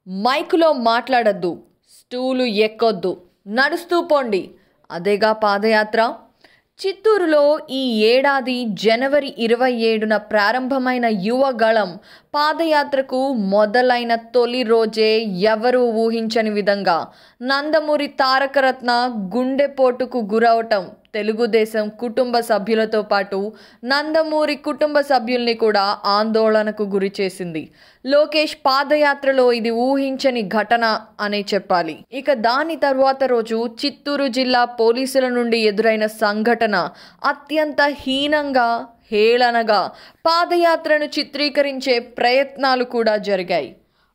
మైకులో మాట్లాడొద్దు, స్టూలు ఎక్కొద్దు, నడుస్తూ పోండి. అదేగా పాదయాత్ర. చిత్తూరులో ఈ ఏడాది జనవరి 27న ప్రారంభమైన యువగళం పాదయాత్రకు మొదలైన తొలి రోజే ఎవరూ ఊహించని విధంగా నందమూరి తారకరత్న గుండెపోటుకు గురవటం తెలుగుదేశం కుటుంబ సభ్యులతో పాటు నందమూరి కుటుంబ సభ్యుల్ని కూడా ఆందోళనకు గురి చేసింది. లోకేష్ పాదయాత్రలో ఇది ఊహించని ఘటన అనే చెప్పాలి. ఇక దాని తర్వాత రోజు చిత్తూరు జిల్లా పోలీసుల నుండి ఎదురైన సంఘటన అత్యంత హీనంగా, హేళనగా పాదయాత్రను చిత్రీకరించే ప్రయత్నాలు కూడా జరిగాయి.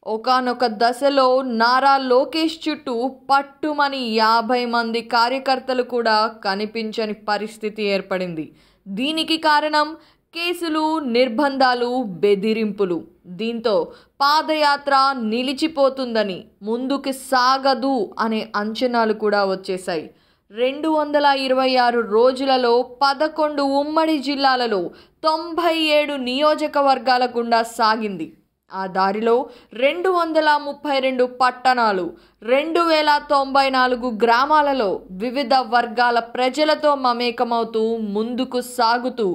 ఒకానొక దశలో నారా లోకేష్ చుట్టూ పట్టుమని 50 మంది కార్యకర్తలు కూడా కనిపించని పరిస్థితి ఏర్పడింది. దీనికి కారణం కేసులు, నిర్బంధాలు, బెదిరింపులు. దీంతో పాదయాత్ర నిలిచిపోతుందని, ముందుకు సాగదు అనే అంచనాలు కూడా వచ్చేశాయి. 226 రోజులలో 11 ఉమ్మడి జిల్లాలలో 97 నియోజకవర్గాల గుండా సాగింది. ఆ దారిలో 232 పట్టణాలు, 2094 గ్రామాలలో వివిధ వర్గాల ప్రజలతో మమేకమవుతూ ముందుకు సాగుతూ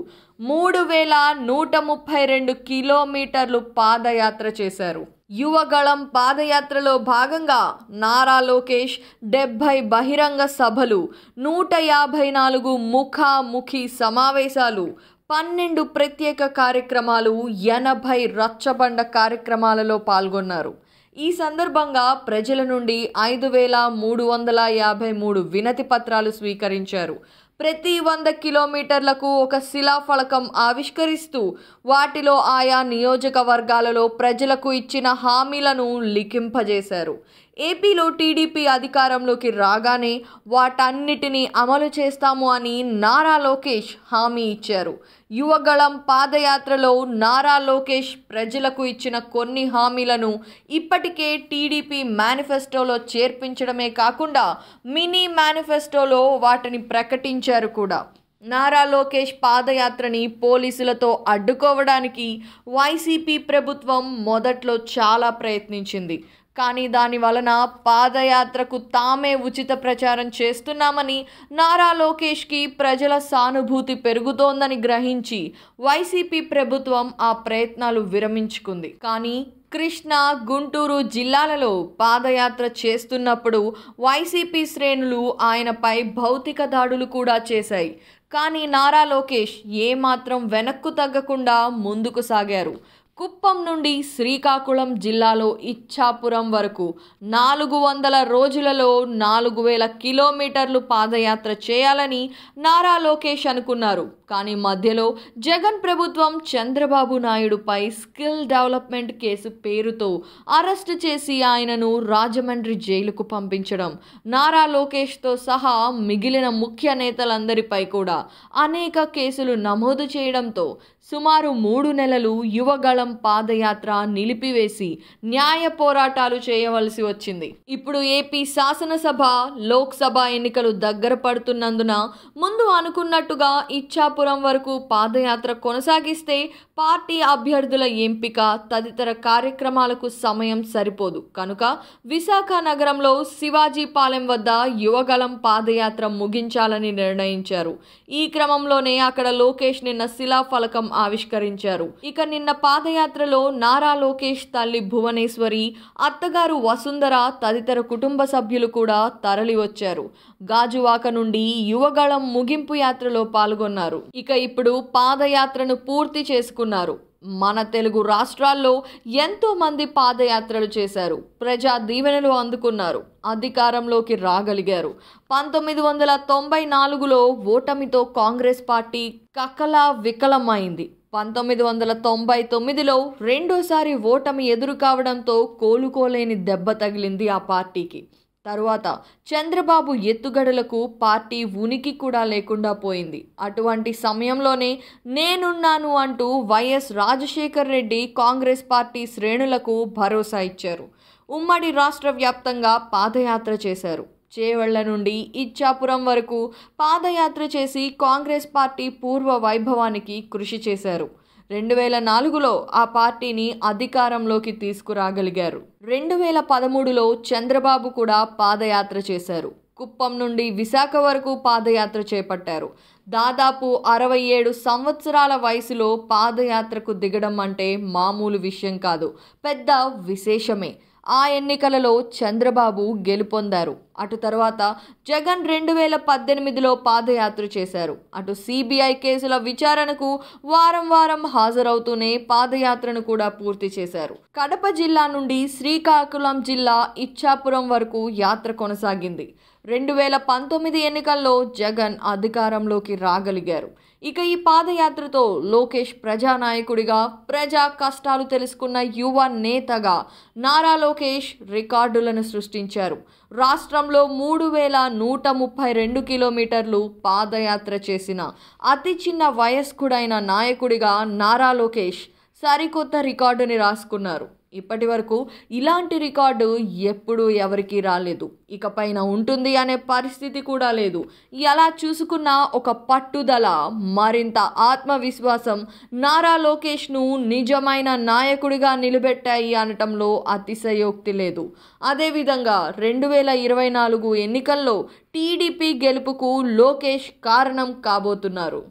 3132 కిలోమీటర్లు పాదయాత్ర చేశారు. యువగళం పాదయాత్రలో భాగంగా నారా లోకేష్ 70 బహిరంగ సభలు, 154 ముఖాముఖి సమావేశాలు, 12 ప్రత్యేక కార్యక్రమాలు, 80 రచ్చబండ కార్యక్రమాలలో పాల్గొన్నారు. ఈ సందర్భంగా ప్రజల నుండి 5353 వినతి పత్రాలు స్వీకరించారు. ప్రతి 100 కిలోమీటర్లకు ఒక శిలాఫలకం ఆవిష్కరిస్తూ వాటిలో ఆయా నియోజకవర్గాలలో ప్రజలకు ఇచ్చిన హామీలను లిఖింపజేశారు. ఏపీలో టీడీపీ అధికారంలోకి రాగానే వాటన్నిటినీ అమలు చేస్తాము అని నారా లోకేష్ హామీ ఇచ్చారు. యువగళం పాదయాత్రలో నారా లోకేష్ ప్రజలకు ఇచ్చిన కొన్ని హామీలను ఇప్పటికే టీడీపీ మేనిఫెస్టోలో చేర్పించడమే కాకుండా మినీ మేనిఫెస్టోలో వాటిని ప్రకటించారు కూడా. నారా లోకేష్ పాదయాత్రని పోలీసులతో అడ్డుకోవడానికి వైసీపీ ప్రభుత్వం మొదట్లో చాలా ప్రయత్నించింది. కానీ దాని వలన పాదయాత్రకు తామే ఉచిత ప్రచారం చేస్తున్నామని, నారా లోకేష్కి ప్రజల సానుభూతి పెరుగుతోందని గ్రహించి వైసీపీ ప్రభుత్వం ఆ ప్రయత్నాలు విరమించుకుంది. కానీ కృష్ణా, గుంటూరు జిల్లాలలో పాదయాత్ర చేస్తున్నప్పుడు వైసీపీ శ్రేణులు ఆయనపై భౌతిక దాడులు కూడా చేశాయి. కానీ నారా లోకేష్ ఏమాత్రం వెనక్కు తగ్గకుండా ముందుకు సాగారు. కుప్పం నుండి శ్రీకాకుళం జిల్లాలో ఇచ్ఛాపురం వరకు 400 రోజులలో 4000 కిలోమీటర్లు పాదయాత్ర చేయాలని నారా లోకేష్ అనుకున్నారు. కానీ మధ్యలో జగన్ ప్రభుత్వం చంద్రబాబు నాయుడుపై స్కిల్ డెవలప్మెంట్ కేసు పేరుతో అరెస్టు చేసి ఆయనను రాజమండ్రి జైలుకు పంపించడం, నారా లోకేష్తో సహా మిగిలిన ముఖ్య నేతలందరిపై కూడా అనేక కేసులు నమోదు చేయడంతో సుమారు 3 నెలలు యువగళం పాదయాత్ర నిలిపివేసి న్యాయ పోరాటాలు చేయవలసి వచ్చింది. ఇప్పుడు ఏపీ శాసనసభ, లోక్సభ ఎన్నికలు దగ్గర పడుతున్నందున ముందు అనుకున్నట్టుగా ఇచ్ఛాపురం వరకు పాదయాత్ర కొనసాగిస్తే పార్టీ అభ్యర్థుల ఎంపిక తదితర కార్యక్రమాలకు సమయం సరిపోదు. కనుక విశాఖ నగరంలో శివాజీపాలెం వద్ద యువగళం పాదయాత్ర ముగించాలని నిర్ణయించారు. ఈ క్రమంలోనే అక్కడ లోకేష్ నిన్న శిలాఫలకం ఆవిష్కరించారు. ఇక నిన్న పాదయాత్రలో నారా లోకేష్ తల్లి భువనేశ్వరి, అత్తగారు వసుంధర తదితర కుటుంబ సభ్యులు కూడా తరలి వచ్చారు. గాజువాక నుండి యువగళం ముగింపు యాత్రలో పాల్గొన్నారు. ఇక ఇప్పుడు పాదయాత్రను పూర్తి చేసుకున్నారు. మన తెలుగు రాష్ట్రాల్లో ఎంతో మంది పాదయాత్రలు చేశారు. ప్రజా దీవెనలు అందుకున్నారు. అధికారంలోకి రాగలిగారు. 1994లో ఓటమితో కాంగ్రెస్ పార్టీ కకలా వికలమైంది. 1999లో రెండోసారి ఓటమి ఎదురు కావడంతో కోలుకోలేని దెబ్బ తగిలింది ఆ పార్టీకి. తరువాత చంద్రబాబు ఎత్తుగడలకు పార్టీ ఉనికి కూడా లేకుండా పోయింది. అటువంటి సమయంలోనే నేనున్నాను అంటూ వైఎస్ రాజశేఖర్ రెడ్డి కాంగ్రెస్ పార్టీ శ్రేణులకు భరోసా ఇచ్చారు. ఉమ్మడి రాష్ట్ర వ్యాప్తంగా పాదయాత్ర చేశారు. చేవెళ్ల నుండి ఇచ్ఛాపురం వరకు పాదయాత్ర చేసి కాంగ్రెస్ పార్టీ పూర్వ వైభవానికి కృషి చేశారు. 2004లో ఆ పార్టీని అధికారంలోకి తీసుకురాగలిగారు. 2013లో చంద్రబాబు కూడా పాదయాత్ర చేశారు. కుప్పం నుండి విశాఖ వరకు పాదయాత్ర చేపట్టారు. దాదాపు 67 సంవత్సరాల వయసులో పాదయాత్రకు దిగడం అంటే మామూలు విషయం కాదు, పెద్ద విశేషమే. ఆ ఎన్నికలలో చంద్రబాబు గెలుపొందారు. అటు తర్వాత జగన్ 2018లో పాదయాత్ర చేశారు. అటు సిబిఐ కేసుల విచారణకు వారం వారం హాజరవుతూనే పాదయాత్రను కూడా పూర్తి చేశారు. కడప జిల్లా నుండి శ్రీకాకుళం జిల్లా ఇచ్చాపురం వరకు యాత్ర కొనసాగింది. 2019 ఎన్నికల్లో జగన్ అధికారంలోకి రాగలిగారు. ఇక ఈ పాదయాత్రతో లోకేష్ ప్రజానాయకుడిగా, ప్రజా కష్టాలు తెలుసుకున్న యువ నేతగా నారా లోకేష్ రికార్డులను సృష్టించారు. రాష్ట్రంలో 3132 కిలోమీటర్లు పాదయాత్ర చేసిన అతి చిన్న వయస్కుడైన నాయకుడిగా నారా లోకేష్ సరికొత్త రికార్డుని రాసుకున్నారు. ఇప్పటి వరకు ఇలాంటి రికార్డు ఎప్పుడూ ఎవరికీ రాలేదు, ఇకపైన ఉంటుంది అనే పరిస్థితి కూడా లేదు. ఎలా చూసుకున్నా ఒక పట్టుదల, మరింత ఆత్మవిశ్వాసం నారా లోకేష్ను నిజమైన నాయకుడిగా నిలబెట్టాయి అనటంలో అతిశయోక్తి లేదు. అదేవిధంగా 2024 ఎన్నికల్లో టీడీపీ గెలుపుకు లోకేష్ కారణం కాబోతున్నారు.